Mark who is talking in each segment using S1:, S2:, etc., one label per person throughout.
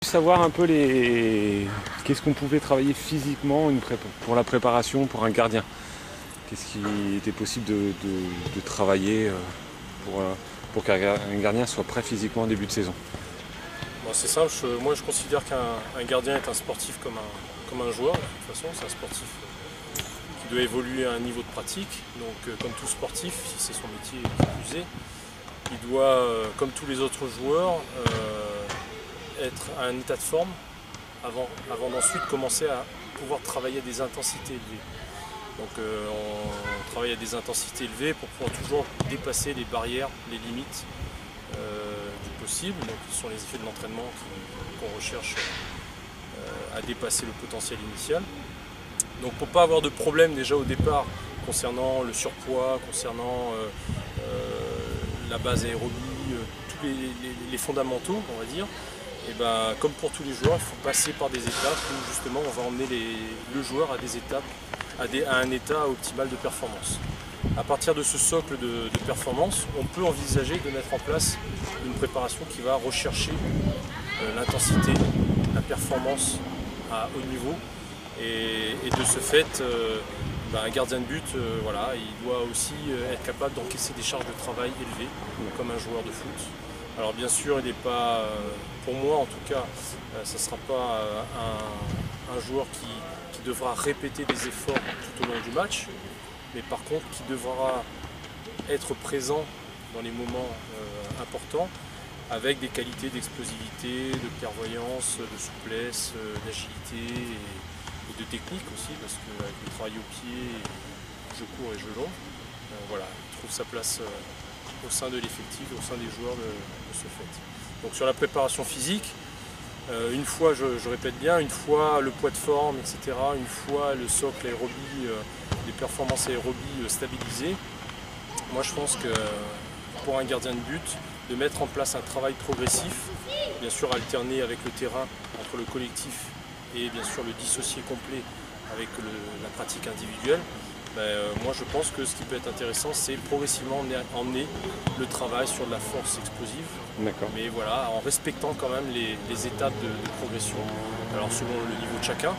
S1: Savoir un peu qu'est-ce qu'on pouvait travailler physiquement pour la préparation pour un gardien. Qu'est-ce qui était possible de travailler pour qu'un gardien soit prêt physiquement en début de saison.
S2: Bon, c'est simple, moi je considère qu'un gardien est un sportif comme un joueur. De toute façon, c'est un sportif qui doit évoluer à un niveau de pratique. Donc comme tout sportif, si c'est son métier qui plus est, il doit, comme tous les autres joueurs, être à un état de forme avant d'ensuite commencer à pouvoir travailler à des intensités élevées. Donc on travaille à des intensités élevées pour pouvoir toujours dépasser les barrières, les limites du possible. Donc ce sont les effets de l'entraînement qu'on recherche à dépasser le potentiel initial. Donc pour ne pas avoir de problème déjà au départ concernant le surpoids, concernant la base aérobie, tous les fondamentaux, on va dire, et ben, comme pour tous les joueurs, il faut passer par des étapes où justement on va emmener le joueur à des étapes, à un état optimal de performance. À partir de ce socle de performance, on peut envisager de mettre en place une préparation qui va rechercher l'intensité, la performance à haut niveau. Et de ce fait, un gardien de but, voilà, il doit aussi être capable d'encaisser des charges de travail élevées, comme un joueur de foot. Alors bien sûr, il n'est pas, pour moi en tout cas, ça ne sera pas un joueur qui devra répéter des efforts tout au long du match, mais par contre qui devra être présent dans les moments importants avec des qualités d'explosivité, de clairvoyance, de souplesse, d'agilité et de technique aussi, parce qu'avec le travail au pied, je cours et je long, voilà, il trouve sa place au sein de l'effectif, au sein des joueurs de ce fait. Donc sur la préparation physique, une fois, je répète bien, une fois le poids de forme, etc., une fois le socle aérobie, les performances aérobies stabilisées, moi je pense que pour un gardien de but, de mettre en place un travail progressif, bien sûr alterné avec le terrain entre le collectif et bien sûr le dissocié complet avec la pratique individuelle, moi je pense que ce qui peut être intéressant, c'est progressivement emmener le travail sur de la force explosive, mais voilà, en respectant quand même les étapes de progression. Alors selon le niveau de chacun,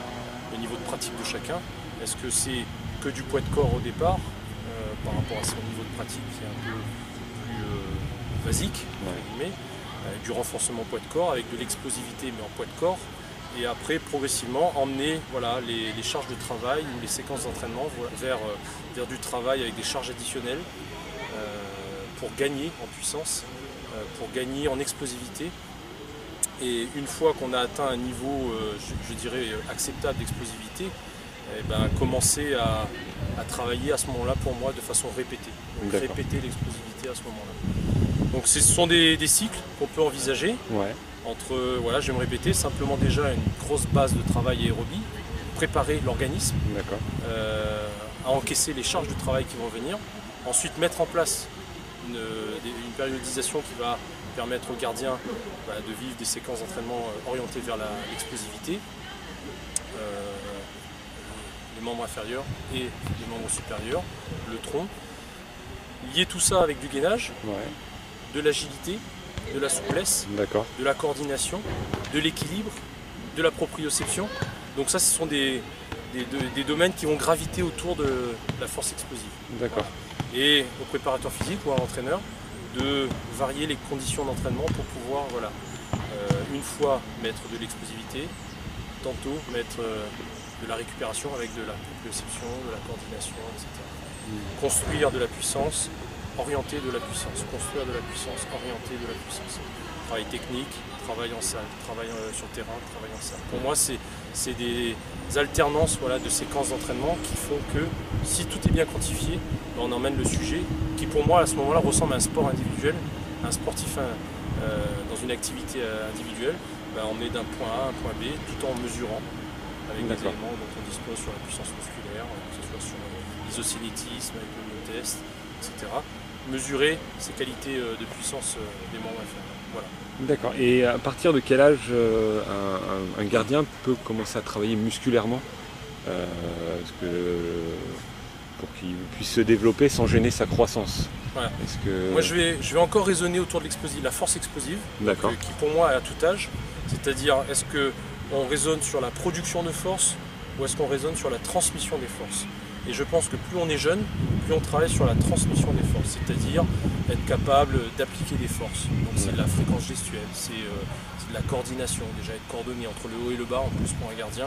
S2: le niveau de pratique de chacun, est-ce que c'est que du poids de corps au départ, par rapport à son niveau de pratique qui est un peu plus basique, du renforcement poids de corps avec de l'explosivité mais en poids de corps, et après progressivement emmener voilà, les charges de travail ou les séquences d'entraînement vers du travail avec des charges additionnelles pour gagner en puissance, pour gagner en explosivité. Et une fois qu'on a atteint un niveau, je dirais, acceptable d'explosivité, commencer à travailler à ce moment-là pour moi de façon répétée. Donc répéter l'explosivité à ce moment-là. Donc ce sont des cycles qu'on peut envisager. Entre, voilà, je vais me répéter, simplement déjà une grosse base de travail aérobie, préparer l'organisme à encaisser les charges de travail qui vont venir, ensuite mettre en place une périodisation qui va permettre aux gardiens de vivre des séquences d'entraînement orientées vers l'explosivité, les membres inférieurs et les membres supérieurs, le tronc, lier tout ça avec du gainage, de l'agilité, de la souplesse, de la coordination, de l'équilibre, de la proprioception. Donc ça, ce sont des domaines qui vont graviter autour de la force explosive. Et au préparateur physique ou à l'entraîneur de varier les conditions d'entraînement pour pouvoir, voilà, une fois mettre de l'explosivité, tantôt mettre de la récupération avec de la proprioception, de la coordination, etc. Construire de la puissance, orienter de la puissance, construire de la puissance, orienter de la puissance. Travail technique, travail en salle, travail sur le terrain, travail en salle. Pour moi, c'est des alternances, voilà, de séquences d'entraînement qui font que si tout est bien quantifié, on emmène le sujet qui pour moi à ce moment-là ressemble à un sport individuel, un sportif dans une activité individuelle, on est d'un point A à un point B tout en mesurant avec des éléments dont on dispose sur la puissance musculaire, que ce soit sur l'isocinétisme, avec le myotest, etc. Mesurer ces qualités de puissance des membres inférieurs. Voilà.
S1: D'accord. Et à partir de quel âge un gardien peut commencer à travailler musculairement parce que pour qu'il puisse se développer sans gêner sa croissance.
S2: Voilà.
S1: Que...
S2: Moi je vais encore raisonner autour de la force explosive, qui pour moi est à tout âge. C'est-à-dire, est-ce qu'on raisonne sur la production de force ou est-ce qu'on raisonne sur la transmission des forces? Et je pense que plus on est jeune, plus on travaille sur la transmission des forces, c'est-à-dire être capable d'appliquer des forces. Donc c'est de la fréquence gestuelle, c'est de la coordination, déjà être coordonné entre le haut et le bas, en plus pour un gardien,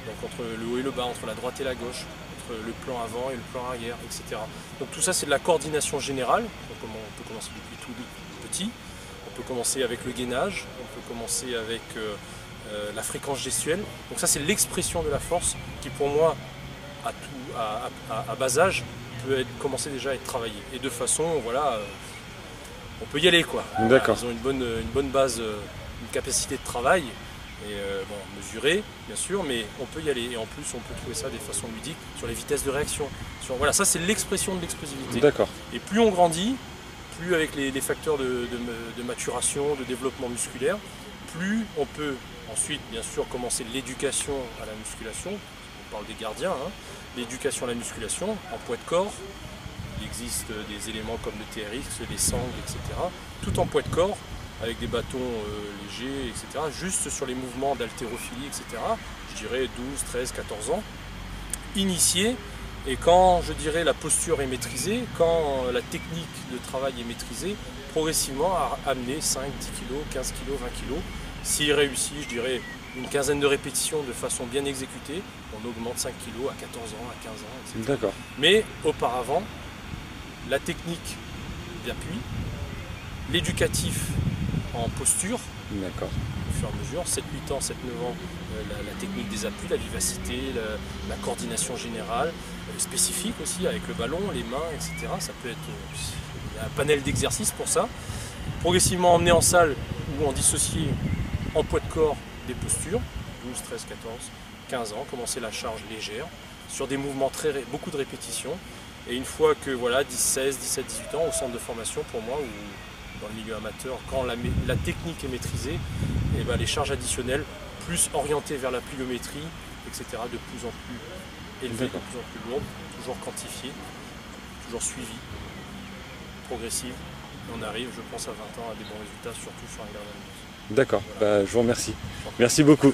S2: donc entre le haut et le bas, entre la droite et la gauche, entre le plan avant et le plan arrière, etc. Donc tout ça c'est de la coordination générale. Donc, on peut commencer depuis tout petit, on peut commencer avec le gainage, on peut commencer avec la fréquence gestuelle. Donc ça c'est l'expression de la force qui pour moi à bas âge peut commencer déjà à être travaillé. Et de façon, voilà, on peut y aller quoi.
S1: D'accord.
S2: Ils ont une bonne base, une capacité de travail, et mesurée bien sûr, mais on peut y aller. Et en plus on peut trouver ça de façon ludique sur les vitesses de réaction. Voilà, ça c'est l'expression de l'explosivité.
S1: D'accord.
S2: Et plus on grandit, plus avec les facteurs de maturation, de développement musculaire, plus on peut ensuite bien sûr commencer l'éducation à la musculation. On parle des gardiens, hein. L'éducation à la musculation en poids de corps. Il existe des éléments comme le TRX, les sangles, etc. Tout en poids de corps, avec des bâtons légers, etc. Juste sur les mouvements d'haltérophilie, etc. Je dirais 12, 13, 14 ans. Initié, et quand je dirais la posture est maîtrisée, quand la technique de travail est maîtrisée, progressivement à amener 5, 10 kg, 15 kg, 20 kg. S'il réussit, je dirais une quinzaine de répétitions de façon bien exécutée, on augmente 5 kg à 14 ans, à 15 ans, etc.
S1: D'accord.
S2: Mais auparavant, la technique d'appui, l'éducatif en posture,
S1: d'accord,
S2: au fur et à mesure, 7-8 ans, 7-9 ans, la technique des appuis, la vivacité, la coordination générale, spécifique aussi avec le ballon, les mains, etc. Ça peut être un panel d'exercices pour ça. Progressivement emmener en salle ou en dissocié en poids de corps des postures, 12, 13, 14, 15 ans, commencer la charge légère, sur des mouvements beaucoup de répétitions. Et une fois que voilà, 10, 16, 17, 18 ans, au centre de formation pour moi, ou dans le milieu amateur, quand la technique est maîtrisée, et ben les charges additionnelles, plus orientées vers la pliométrie, etc., de plus en plus élevées, de plus en plus lourdes, toujours quantifiées, toujours suivies, progressives. On arrive, je pense, à 20 ans à des bons résultats, surtout sur un gardien de but.
S1: D'accord,
S2: Voilà.
S1: Je vous remercie. Merci beaucoup.